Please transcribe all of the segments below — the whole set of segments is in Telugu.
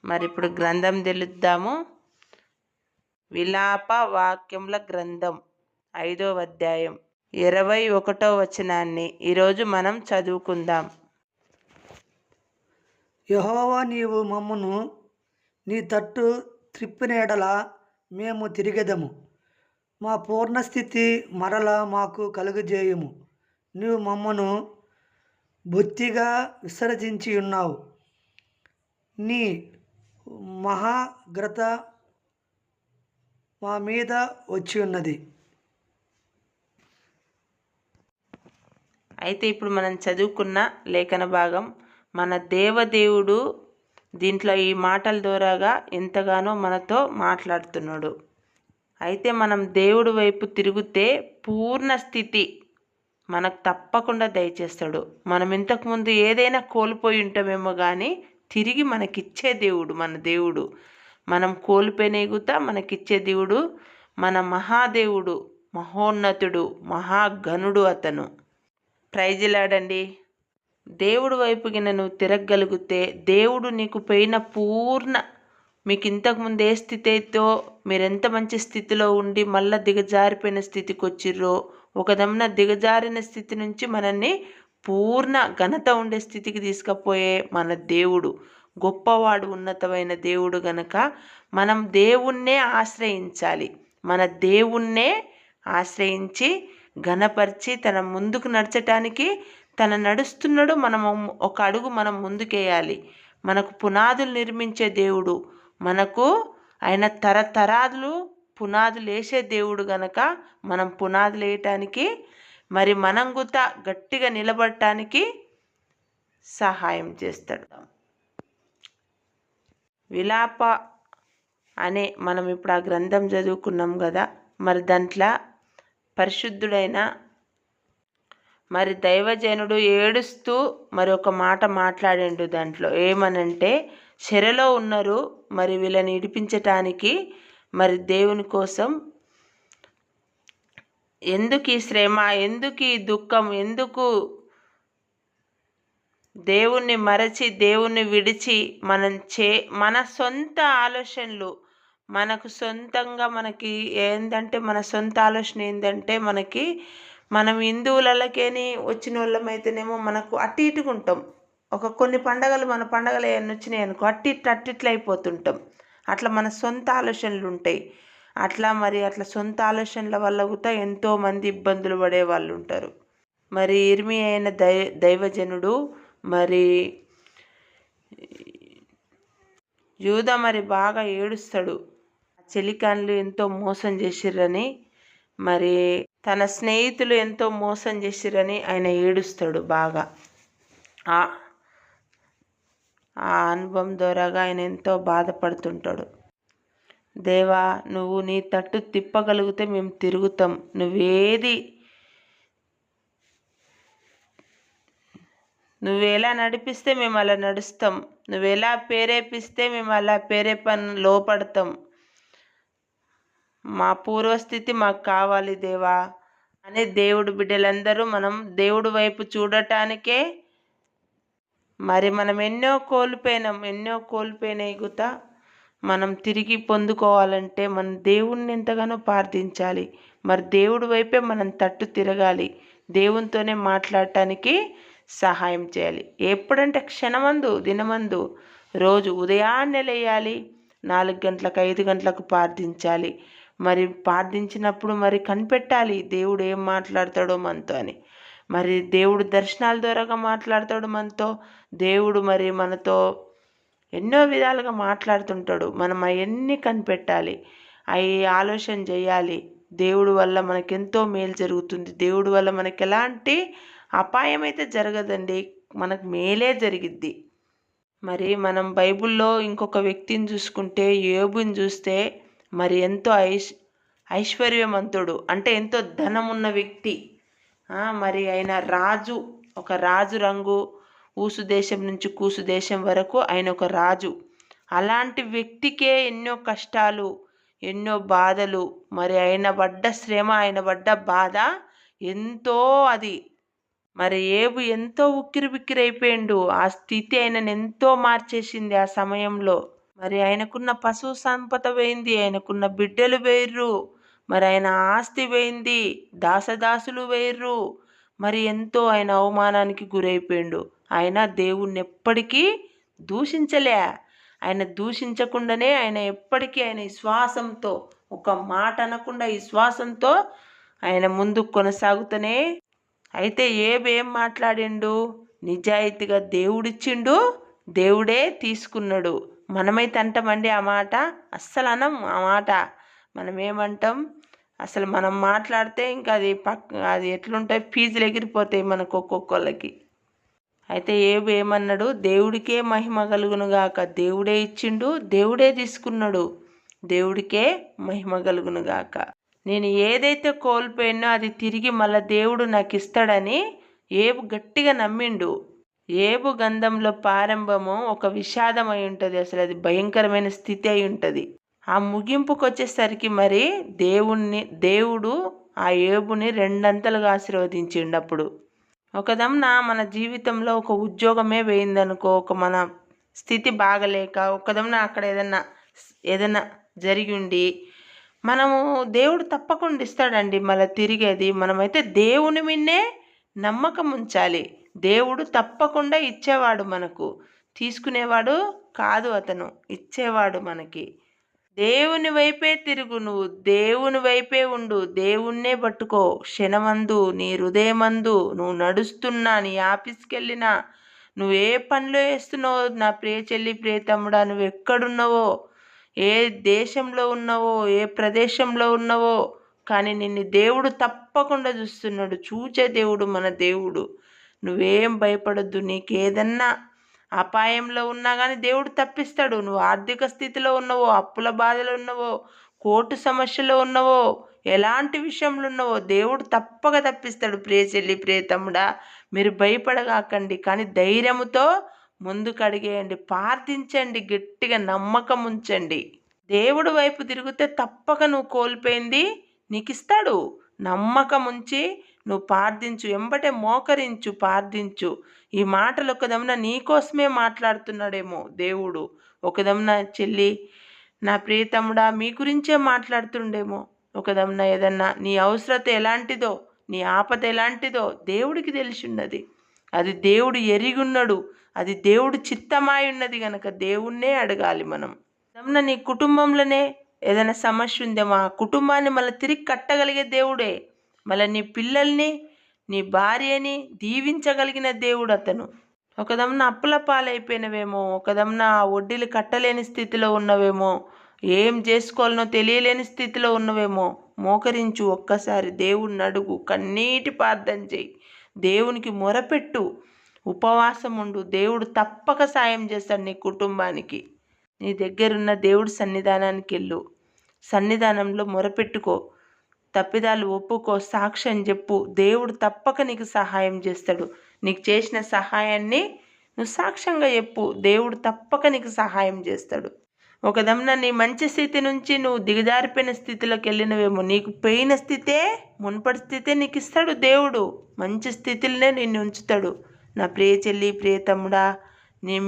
మరి ఇప్పుడు గ్రంథం తెలుద్దాము. విలాప వాక్యముల గ్రంథం 5వ అధ్యాయం 21వ వచనాన్ని ఈరోజు మనం చదువుకుందాం. యెహోవా, నీవు మమ్మను నీ తట్టు త్రిప్పిన ఎడల మేము తిరిగెదము. మా పూర్ణస్థితి మరలా మాకు కలుగజేయుము. నీవు మమ్మను బొత్తిగా విసర్జించి ఉన్నావు. నీ మహాగ్రత మా మీద వచ్చి ఉన్నది. అయితే ఇప్పుడు మనం చదువుకున్న లేఖన భాగం మన దేవదేవుడు దీంట్లో ఈ మాటల ద్వారాగా ఎంతగానో మనతో మాట్లాడుతున్నాడు. అయితే మనం దేవుడి వైపు తిరిగితే పూర్ణ స్థితి మనకు తప్పకుండా దయచేస్తాడు. మనం ఇంతకుముందు ఏదైనా కోల్పోయి ఉంటామేమో కానీ తిరిగి మనకిచ్చే దేవుడు మన దేవుడు. మనం కోల్పోయిన ఎగుతా మనకిచ్చే దేవుడు మన మహాదేవుడు, మహోన్నతుడు, మహాగణుడు అతను. ప్రైజిలాడండి. దేవుడు వైపుకి నువ్వు తిరగగలిగితే దేవుడు నీకు పోయిన మీకు ఇంతకుముందు ఏ స్థితి అయితే మీరెంత మంచి స్థితిలో ఉండి మళ్ళీ దిగజారిపోయిన స్థితికి వచ్చిర్రో, ఒకదమ్మున దిగజారిన స్థితి నుంచి మనల్ని పూర్ణ ఘనత ఉండే స్థితికి తీసుకుపోయే మన దేవుడు గొప్పవాడు, ఉన్నతమైన దేవుడు గనక మనం దేవుణ్ణే ఆశ్రయించాలి. మన దేవుణ్ణే ఆశ్రయించి ఘనపరిచి తన ముందుకు నడచటానికి తన నడుస్తున్నాడు. మనము ఒక అడుగు మనం ముందుకేయాలి. మనకు పునాదులు నిర్మించే దేవుడు, మనకు ఆయన తరతరాలు పునాదులు వేసే దేవుడు గనక మనం పునాదులు వేయటానికి మరి మనం గుత గట్టిగా నిలబడటానికి సహాయం చేస్తాడు. విలాప అనే మనం ఇప్పుడు ఆ గ్రంథం చదువుకున్నాం కదా. మరి దాంట్లో పరిశుద్ధుడైన మరి దైవజనుడు ఏడుస్తూ మరి ఒక మాట మాట్లాడిండు. దాంట్లో ఏమనంటే, చెరలో ఉన్నారు, మరి వీళ్ళని ఇడిపించటానికి మరి దేవుని కోసం ఎందుకు ఈ శ్రమ, ఎందుకు ఈ దుఃఖం, ఎందుకు దేవుణ్ణి మరచి దేవుణ్ణి విడిచి మన సొంత ఆలోచనలు మనకు సొంతంగా మనకి ఏంటంటే మన సొంత ఆలోచన ఏంటంటే మనం హిందువులకేని వచ్చిన వాళ్ళమైతేనేమో మనకు అటు ఇటుగా ఉంటాం. కొన్ని పండగలు మన పండగలు ఏమన్నా వచ్చినాయి అనుకో అట్టిట్లు అయిపోతుంటాం. అట్లా మన సొంత ఆలోచనలు ఉంటాయి. అట్లా సొంత ఆలోచనల వల్ల కూడా ఎంతోమంది ఇబ్బందులు పడే వాళ్ళు ఉంటారు. మరి ఇర్మియా అయిన దైవజనుడు మరి యూదా మరి బాగా ఏడుస్తాడు. చెలికాన్లు ఎంతో మోసం చేసిర్రని, మరి తన స్నేహితులు ఎంతో మోసం చేసిర్రని ఆయన ఏడుస్తాడు బాగా. ఆ అనుభవం ద్వారాగా ఆయన ఎంతో బాధపడుతుంటాడు. దేవా, నువ్వు నీ తట్టు తిప్పగలిగితే మేము తిరుగుతాం. నువ్వెలా నడిపిస్తే మేము అలా నడుస్తాం. నువ్వెలా ప్రేరేపిస్తే మేము అలా లోపడతాం. మా పూర్వస్థితి మాకు కావాలి దేవా అనే దేవుడు బిడ్డలందరూ మనం దేవుడి వైపు చూడటానికే మరి మనం ఎన్నో కోల్పోయినాయి గుత మనం తిరిగి పొందుకోవాలంటే మనం దేవుణ్ణి ఎంతగానో ప్రార్థించాలి. మరి దేవుడి వైపే మనం తట్టు తిరగాలి. దేవునితోనే మాట్లాడటానికి సహాయం చేయాలి. ఎప్పుడంటే క్షణమందు దినమందు రోజు ఉదయాన్నే లేయాలి, 4 గంటలకు 5 గంటలకు ప్రార్థించాలి. మరి ప్రార్థించినప్పుడు మరి కనిపెట్టాలి దేవుడు ఏం మాట్లాడతాడో మనతో అని. మరి దేవుడు దర్శనాల ద్వారాగా మాట్లాడతాడు మనతో. దేవుడు మరి మనతో ఎన్నో విధాలుగా మాట్లాడుతుంటాడు. మనం అవన్నీ కనిపెట్టాలి, అవి ఆలోచన చేయాలి. దేవుడి వల్ల మనకెంతో మేలు జరుగుతుంది. దేవుడి వల్ల మనకి ఎలాంటి అపాయం అయితే జరగదండి, మనకు మేలే జరిగిద్ది. మరి మనం బైబిల్లో ఇంకొక వ్యక్తిని చూసుకుంటే యోబుని చూస్తే మరి ఎంతో ఐశ్వర్యవంతుడు, అంటే ఎంతో ధనం ఉన్న వ్యక్తి. మరి ఆయన ఒక రాజు రంగు, ఊసు దేశం నుంచి కూసు దేశం వరకు ఆయన ఒక రాజు. అలాంటి వ్యక్తికే ఎన్నో కష్టాలు, ఎన్నో బాధలు, మరి ఆయన పడ్డ శ్రమ, ఆయన పడ్డ బాధ ఎంతో. అది మరి ఏబు ఎంతో ఉక్కిరి బిక్కిరి అయిపోయిండు. ఆ స్థితి ఆయనను ఎంతో మార్చేసింది ఆ సమయంలో. మరి ఆయనకున్న పశు సంపద పోయింది, ఆయనకున్న బిడ్డలు వేర్రు, మరి ఆయన ఆస్తి పోయింది, దాసదాసులు వేర్రు. మరి ఎంతో ఆయన అవమానానికి గురైపోయిండు. ఆయన దేవుణ్ణి ఎప్పటికీ దూషించలే. ఆయన దూషించకుండానే ఆయన ఎప్పటికీ ఆయన విశ్వాసంతో, ఒక మాట అనకుండా విశ్వాసంతో ఆయన ముందుకు కొనసాగుతూనే. అయితే ఏం మాట్లాడిండు? నిజాయితీగా దేవుడిచ్చిండు, దేవుడే తీసుకున్నాడు. మనమైతే అంటామండి ఆ మాట? అస్సలు అనం ఆ మాట. మనం ఏమంటాం? అసలు మనం మాట్లాడితే ఇంకా అది ఎట్లుంటాయి, ఫీజులు ఎగిరిపోతాయి మనకు ఒక్కొక్కళ్ళకి. అయితే ఏమన్నాడు? దేవుడికే మహిమ కలుగునుగాక. దేవుడే ఇచ్చిండు, దేవుడే తీసుకున్నాడు. దేవుడికే మహిమ కలుగునుగాక. నేను ఏదైతే కోల్పోయినో అది తిరిగి మళ్ళీ దేవుడు నాకు ఇస్తాడని ఏబు గట్టిగా నమ్మిండు. ఏబు గంధంలో ప్రారంభము ఒక విషాదం అయి ఉంటుంది. అసలు అది భయంకరమైన స్థితి అయి ఉంటుంది. ఆ ముగింపుకు వచ్చేసరికి మరి దేవుడు ఆ ఏబుని రెండంతలుగా ఆశీర్వదించిండు. అప్పుడు ఒకదమ్న మన జీవితంలో ఒక ఉద్యోగమే వేయిందనుకో, ఒక మన స్థితి బాగలేక ఒకదమ్న అక్కడ ఏదైనా జరిగి ఉండి మనము దేవుడు తప్పకుండా ఇస్తాడండి మళ్ళీ తిరిగేది. మనమైతే దేవుని మిన్నే నమ్మకం ఉంచాలి. దేవుడు తప్పకుండా ఇచ్చేవాడు, మనకు తీసుకునేవాడు కాదు, అతను ఇచ్చేవాడు మనకి. దేవుని వైపే తిరుగు, నువ్వు దేవుని వైపే ఉండు, దేవుణ్ణే పట్టుకో. క్షణమందు నీ హృదయమందు నువ్వు నడుస్తున్నా, నీ ఆఫీస్కి వెళ్ళినా, నువ్వు ఏ పనిలో వేస్తున్నావో నా ప్రియ చెల్లి, ప్రియ తమ్ముడా, నువ్వు ఎక్కడున్నావో, ఏ దేశంలో ఉన్నావో, ఏ ప్రదేశంలో ఉన్నావో, కానీ నిన్ను దేవుడు తప్పకుండా చూస్తున్నాడు. చూచే దేవుడు మన దేవుడు. నువ్వేం భయపడొద్దు. నీకేదన్నా అపాయంలో ఉన్నా కానీ దేవుడు తప్పిస్తాడు. నువ్వు ఆర్థిక స్థితిలో ఉన్నావో, అప్పుల బాధలో ఉన్నావో, కోర్టు సమస్యలో ఉన్నావో, ఎలాంటి విషయంలో ఉన్నావో దేవుడు తప్పక తప్పిస్తాడు. ప్రియ చెల్లి, ప్రియ తమ్ముడా, మీరు భయపడగాకండి, కానీ ధైర్యముతో ముందుకు అడిగేయండి, ప్రార్థించండి, గట్టిగా నమ్మకం ఉంచండి. దేవుడు వైపు తిరిగితే తప్పక నువ్వు కోల్పోయింది నీకు ఇస్తాడు. నమ్మకం ఉంచి నువ్వు ప్రార్థించు, ఎంబటే మోకరించు, ప్రార్థించు. ఈ మాటలు ఒకదమ్న నీకోసమే మాట్లాడుతున్నాడేమో దేవుడు. ఒకదమ్న చెల్లి, నా ప్రియతమ్ముడా, మీ గురించే మాట్లాడుతుండేమో. ఒకదమ్న ఏదన్నా నీ అవసరత ఎలాంటిదో, నీ ఆపద ఎలాంటిదో దేవుడికి తెలిసి ఉన్నది. అది దేవుడు ఎరిగున్నాడు. అది దేవుడు చిత్తమాయి ఉన్నది కనుక దేవుణ్ణే అడగాలి మనం. దమ్న నీ కుటుంబంలోనే ఏదైనా సమస్య ఉందేమో, ఆ కుటుంబాన్ని మళ్ళీ తిరిగి కట్టగలిగే దేవుడే. మళ్ళీ నీ పిల్లల్ని, నీ భార్యని దీవించగలిగిన దేవుడు అతను. ఒకదమ్న అప్పుల పాలైపోయినవేమో, ఒకదమ్న వడ్డీలు కట్టలేని స్థితిలో ఉన్నవేమో, ఏం చేసుకోవాలనో తెలియలేని స్థితిలో ఉన్నవేమో, మోకరించు, ఒక్కసారి దేవుణ్ణి అడుగు, కన్నీటి ప్రార్థన చేయి, దేవునికి మొరపెట్టు, ఉపవాసం ఉండు. దేవుడు తప్పక సాయం చేస్తాడు నీ కుటుంబానికి. నీ దగ్గరున్న దేవుడి సన్నిధానానికి వెళ్ళు, సన్నిధానంలో మొరపెట్టుకో, తప్పిదాలు ఒప్పుకో, సాక్ష్యం చెప్పు. దేవుడు తప్పక నీకు సహాయం చేస్తాడు. నీకు చేసిన సహాయాన్ని నువ్వు సాక్ష్యంగా చెప్పు, దేవుడు తప్పక నీకు సహాయం చేస్తాడు. ఒకదమ్న నీ మంచి స్థితి నుంచి నువ్వు దిగజారిపోయిన స్థితిలోకి వెళ్ళినవేమో, నీకు పోయిన స్థితే, మున్పటి స్థితే నీకు ఇస్తాడు దేవుడు. మంచి స్థితిలోనే నిన్ను ఉంచుతాడు. నా ప్రియ చెల్లి, ప్రియ తమ్ముడా,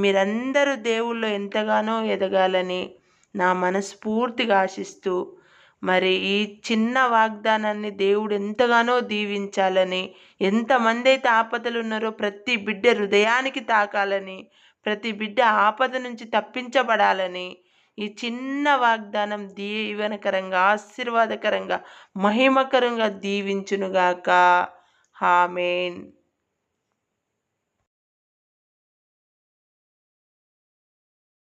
మీరందరూ దేవుళ్ళు ఎంతగానో ఎదగాలని నా మనస్ఫూర్తిగా ఆశిస్తూ, మరి ఈ చిన్న వాగ్దానాన్ని దేవుడు ఎంతగానో దీవించాలని, ఎంతమంది అయితే ఆపదలు ఉన్నారో ప్రతి బిడ్డ హృదయానికి తాకాలని, ప్రతి బిడ్డ ఆపద నుంచి తప్పించబడాలని ఈ చిన్న వాగ్దానం దీవెనకరంగా, ఆశీర్వాదకరంగా, మహిమకరంగా దీవించునుగాక. ఆమేన్.